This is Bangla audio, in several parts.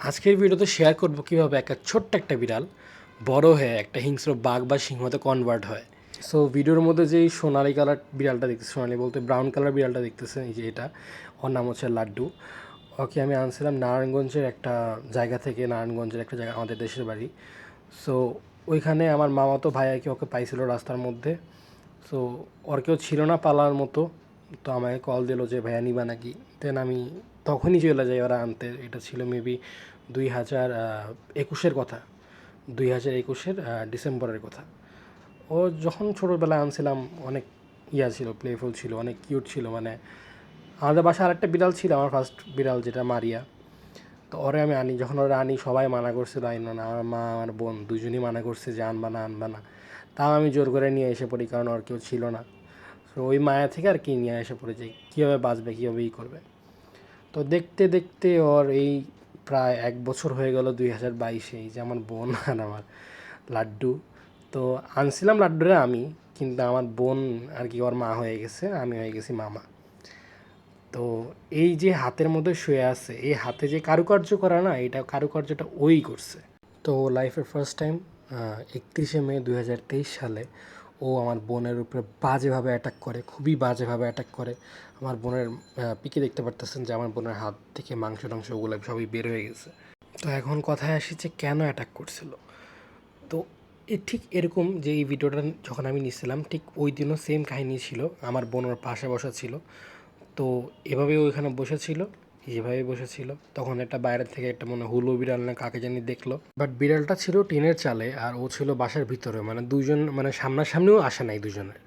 আজকের ভিডিওতে শেয়ার করব কীভাবে একটা ছোট্ট একটা বিড়াল বড় হয়ে একটা হিংস্র বাঘ বা সিংহতে কনভার্ট হয়। সো ভিডিওর মধ্যে যেই সোনালি কালার বিড়ালটা দেখতেছে, সোনালি বলতে ব্রাউন কালার বিড়ালটা দেখতেছে, এই যে এটা, ওর নাম হচ্ছে লাড্ডু। ওকে আমি আনছিলাম নারায়ণগঞ্জের একটা জায়গা থেকে, নারায়ণগঞ্জের একটা জায়গা, আমাদের দেশের বাড়ি। সো ওইখানে আমার মামাতো ভাই আর কি ওকে পাইছিল রাস্তার মধ্যে। সো ওর কেউ ছিল না পালার মতো, তো আমাকে কল দিল যে ভাইয়া নিবা নাকি। দেন আমি তখনই চলে যাই ওরা আনতে। এটা ছিল মেবি 2021-এর কথা, 2021-এর ডিসেম্বরের কথা। ও যখন ছোটোবেলায় আনছিলাম অনেক ছিল, প্লেফুল ছিল, অনেক কিউট ছিল। মানে আমাদের বাসায় আরেকটা বিড়াল ছিল, আমার ফার্স্ট বিড়াল যেটা মারিয়া। তো ওরে আমি আনি, যখন ওরা আনি সবাই মানা করছিল আইন না, আমার মা আমার বোন দুজনই মানা করছে যে আনবা না আনবা না। তাও আমি জোর করে নিয়ে এসে পড়ি, কারণ ওর কেউ ছিল না। তো ওই মায়া থেকে আর কি নিয়ে এসে পড়ে যে কীভাবে বাঁচবে, কীভাবে করবে। তো দেখতে দেখতে ওর এই প্রায় 1 বছর হয়ে গেল, 2022-এ। এই যে আমার বোন আর আমার লাড্ডু। তো আনছিলাম লাড্ডুরে আমি, কিন্তু আমার বোন আর কি ওর মা হয়ে গেছে, আমি হয়ে গেছি মামা। তো এই যে হাতের মধ্যে শুয়ে আছে, এই হাতে যে কারুকার্য করা না, এটা কারুকার্যটা ওই করছে। তো লাইফের ফার্স্ট টাইম 31শে মে 2023 সালে ও আমার বোনের উপরে বাজেভাবে অ্যাটাক করে, খুবই বাজেভাবে অ্যাটাক করে। আমার বোনের পিকে দেখতে পারতেছেন যে আমার বোনের হাত থেকে মাংস টাংস ওগুলো সবই বের হয়ে গেছে। তো এখন কথায় আসি যে কেন অ্যাটাক করছিল। তো ঠিক এরকম যে এই ভিডিওটা যখন আমি নিছিলাম, ঠিক ওই দিনও সেম কাহিনী ছিল। আমার বোন ওর পাশে বসা ছিল, তো এভাবে ওইখানে বসেছিল, যেভাবে বসেছিল, তখন একটা বাইরের থেকে একটা মনে হুলো বিড়াল না কাকে জানি দেখলো। বাট বিড়ালটা ছিল টিনের চালে আর ও ছিল বাসার ভিতরে, মানে দুজন, মানে সামনাসামনিও আসে নাই দুজনের।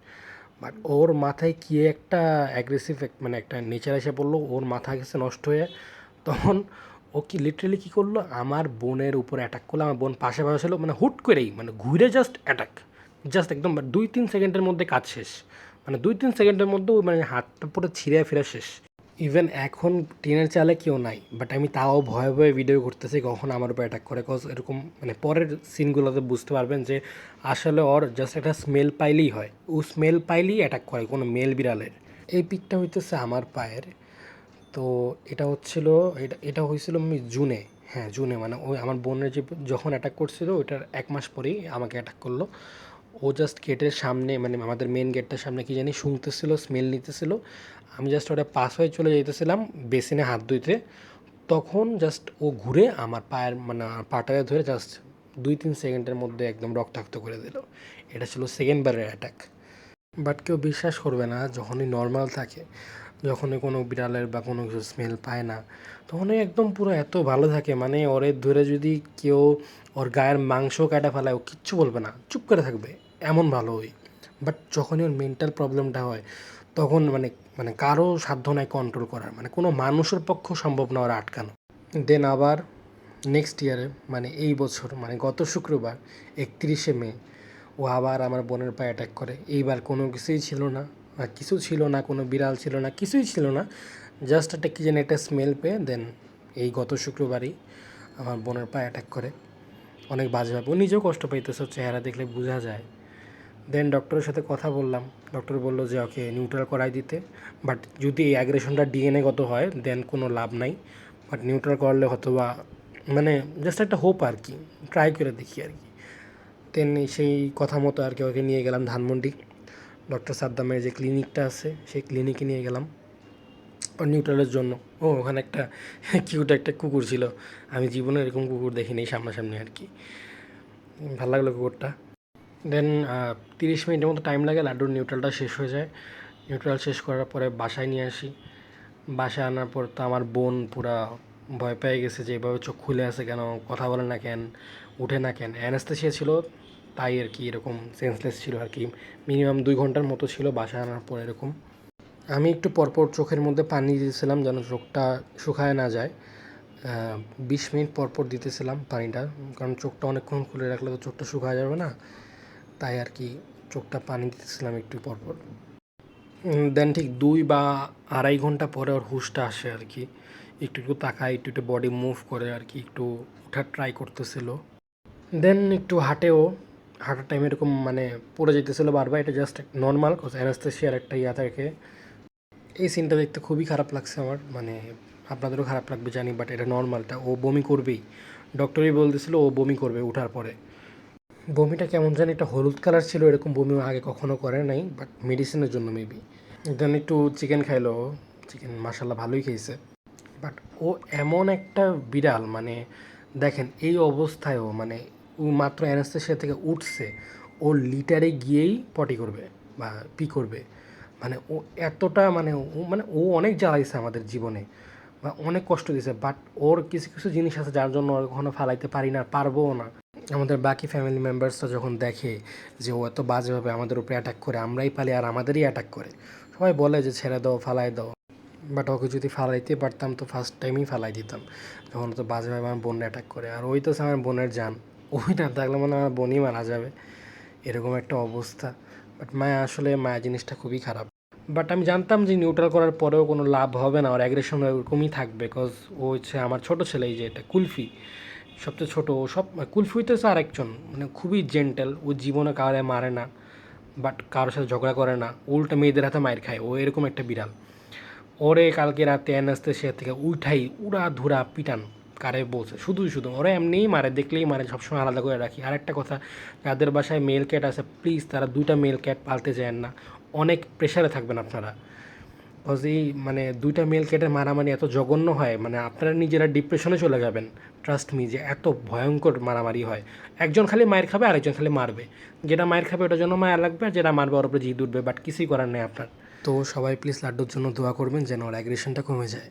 বাট ওর মাথায় কি একটা অ্যাগ্রেসিভ মানে একটা নেচার এসে পড়লো, ওর মাথা গেছে নষ্ট হয়ে। তখন ও কি লিটারেলি কী করলো, আমার বোনের উপর অ্যাটাক করলো। আমার বোন পাশে বসা ছিল, মানে হুট করেই, মানে ঘুরে জাস্ট অ্যাটাক, জাস্ট একদম 2-3 সেকেন্ডের মধ্যে কাজ শেষ। মানে 2-3 সেকেন্ডের মধ্যে মানে হাতটা পুরো ছিঁড়ে ফিরে শেষ। ইভেন এখন টিনের চালে কেউ নাই, বাট আমি তাও ভয়ে ভয়ে ভিডিও করতেছি কখন আমার উপর অ্যাটাক করে। কজ এরকম মানে পরের সিনগুলোতে বুঝতে পারবেন যে আসলে ওর জাস্ট একটা স্মেল পাইলেই হয়, ও স্মেল পাইলেই অ্যাটাক করে কোনো মেল বিড়ালের। এই পিকটা হইতেছে আমার পায়ের। তো এটা হচ্ছিল, এটা হয়েছিল আমি জুনে, হ্যাঁ জুনে, মানে ওই আমার বোনের যে যখন অ্যাটাক করছিল ওইটার 1 মাস পরেই আমাকে অ্যাটাক করলো। ও জাস্ট গেটের সামনে, মানে আমাদের মেন গেটটার সামনে কি জানি শুনতেছিল, স্মেল নিতেছিল। আমি জাস্ট ওটা পাস হয়ে চলে যেতেছিলাম বেসিনে হাত ধুইতে, তখন জাস্ট ও ঘুরে আমার পায়ের, মানে পাটায় ধরে জাস্ট 2-3 সেকেন্ডের মধ্যে একদম রক্তাক্ত করে দিল। এটা ছিল সেকেন্ডবারের অ্যাটাক। বাট কেউ বিশ্বাস করবে না, যখনই নর্মাল থাকে, যখনই কোনো বিড়ালের বা কোনো কিছু স্মেল পায় না, তখনই একদম পুরো এত ভালো থাকে, মানে ওরে ধরে যদি কেউ ওর গায়ের মাংস কাটা ফেলায় ও কিচ্ছু বলবে না, চুপ করে থাকবে, এমন ভালো ওই। বাট যখনই ওর মেন্টাল প্রবলেমটা হয়, তখন মানে মানে কারো সাধ্য নাই কন্ট্রোল করার, মানে কোনো মানুষের পক্ষ সম্ভব না ওরা আটকানো। দেন আবার নেক্সট ইয়ারে, মানে এই বছর, মানে গত শুক্রবার 31শে মে ও আবার আমার বোনের পায়ে অ্যাটাক করে। এইবার কোনো কিছুই ছিল না, আর কিছু ছিল না, কোনো বিড়াল ছিল না, কিছুই ছিল না, জাস্ট একটা কী যেন একটা স্মেল পেয়ে দেন এই গত শুক্রবারই আমার বোনের পায়ে অ্যাটাক করে। অনেক বাজেভাবে, ও নিজেও কষ্ট পাইতেছে, চেহারা দেখলে বোঝা যায়। দেন ডক্টরের সাথে কথা বললাম, ডক্টর বললো যে ওকে নিউট্রাল করাই দিতে। বাট যদি এই অ্যাগ্রেশনটা ডিএনএগত হয় দেন কোনো লাভ নাই। বাট নিউট্রাল করলে হয়তো বা, মানে জাস্ট একটা হোপ আর কি, ট্রাই করে দেখি আর কি। দেন সেই কথা মতো আর কি ওকে নিয়ে গেলাম ধানমন্ডি, ডক্টর সাদ্দামের যে ক্লিনিকটা আছে সেই ক্লিনিকে নিয়ে গেলাম ওর নিউট্রালের জন্য। ওখানে একটা কিউট একটা কুকুর ছিল, আমি জীবনে এরকম কুকুর দেখিনি সামনাসামনি আর কি। ভালো লাগলো কুকুরটা। দেন 30 মিনিটের মতো টাইম লাগে, লাড্ডুর নিউট্রালটা শেষ হয়ে যায়। নিউট্রাল শেষ করার পরে বাসায় নিয়ে আসি। বাসায় আনার পর তো আমার বোন পুরা ভয় পেয়ে গেছে যে এভাবে চোখ খুলে আছে কেন, কথা বলে না কেন, উঠে না কেন। অ্যানেস্থেসিয়া ছিল তাই আর কি, এরকম সেন্সলেস ছিল আর কি। মিনিমাম 2 ঘন্টার মতো ছিল বাসায় আনার পর এরকম। আমি একটু পরপর চোখের মধ্যে পানি দিতেছিলাম যেন চোখটা শুকায় না যায়। 20 মিনিট পরপর দিতেছিলাম পানিটা, কারণ চোখটা অনেকক্ষণ খুলে রাখলে তো চোখটা শুকায় যাবে না, তাই আর কি চোখটা পানি দিতেছিলাম একটু পরপর। দেন ঠিক 2 বা আড়াই ঘন্টা পরে ওর হুঁশটা আসে আর কি, একটু একটু তাকায়, একটু একটু বডি মুভ করে আর কি, একটু ওঠার ট্রাই করতেছিল। দেন একটু হাঁটেও, হাঁটার টাইম এরকম মানে পড়ে যেতেছিলো বারবার। এটা জাস্ট নর্মাল অ্যানাস্থেসিয়ার একটা ইয়া থাকে। এই সিনটা দেখতে খুবই খারাপ লাগছে আমার, মানে আপনাদেরও খারাপ লাগবে জানি, বাট এটা নর্মালটা, ও বমি করবেই। ডক্টরই বলতেছিল ও বমি করবে ওঠার পরে। বমিটা কেমন জানি একটা হলুদ কালার ছিল, এরকম বমি ও আগে কখনো করে নাই, বাট মেডিসিনের জন্য মেবি। দেন একটু চিকেন খাইলো, চিকেন মাশাল্লাহ ভালোই খেয়েছে। বাট ও এমন একটা বিড়াল, মানে দেখেন এই অবস্থায়ও মানে ও মাত্র অ্যানেস্থেশিয়া থেকে উঠছে, ও লিটারে গিয়েই পটি করবে বা পি করবে। মানে ও এতটা ও অনেক জ্বালাইছে আমাদের জীবনে বা অনেক কষ্ট দিয়েছে, বাট ওর কিছু কিছু জিনিস আছে যার জন্য ওর কখনো ফালাইতে পারি না, পারবোও না। আমাদের বাকি ফ্যামিলি মেম্বার্সরা যখন দেখে যে ও এত বাজেভাবে আমাদের উপরে অ্যাটাক করে, আমরাই পালি আর আমাদেরই অ্যাটাক করে, সবাই বলে যে ছেড়ে দাও, ফালাই দাও। বাট ওকে যদি ফালাইতে পারতাম তো ফার্স্ট টাইমেই ফালাই দিতাম, যখন তো বাজেভাবে আমার বোন অ্যাটাক করে। আর ওই তো আমার বোনের জান, ওই না থাকলে মানে আমার বোনই মারা যাবে, এরকম একটা অবস্থা। বাট মায়া, আসলে মায়া জিনিসটা খুবই খারাপ। বাট আমি জানতাম যে নিউট্রাল করার পরেও কোনো লাভ হবে না, ওর অ্যাগ্রেশন ওরকমই থাকবে, বিকজ ও হচ্ছে আমার ছোটো ছেলে, এই যে এটা কুলফি, সবচেয়ে ছোটো। ও সব কুলফি হইতেছে আরেকজন, মানে খুবই জেন্টেল, ও জীবনে কাউরে মারে না, বাট কারোর সাথে ঝগড়া করে না, উল্টা মেয়েদের হাতে মায়ের খায়, ও এরকম একটা বিড়াল। ওরে কালকে রাতে অ্যানাস্থেশিয়া থেকে উঠাই উড়া ধুরা পিটান, কারে বলছে, শুধু শুধু ওরা এমনিই মারে, দেখলেই মারে, সবসময় আলাদা করে রাখি। আরেকটা কথা, যাদের বাসায় মেল ক্যাট আছে প্লিজ তারা 2টা মেল ক্যাট পালতে যান না, অনেক প্রেশারে থাকবেন আপনারা। বিকজ এই মানে 2টা মেল ক্যাটের মারামারি এত জঘন্য হয়, মানে আপনারা নিজেরা ডিপ্রেশনে চলে যাবেন। ট্রাস্ট মি, যে এত ভয়ঙ্কর মারামারি হয়, একজন খালি মায়ের খাবে আরেকজন খালি মারবে, যেটা মায়ের খাবে ওটার জন্য মায়া লাগবে, আর যেটা মারবে ওর উপরে জিদ উঠবে, বাট কিছুই করার নেই আপনার। তো সবাই প্লিজ লাড্ডুর জন্য দোয়া করবেন যেন ওর অ্যাগ্রেশনটা কমে যায়।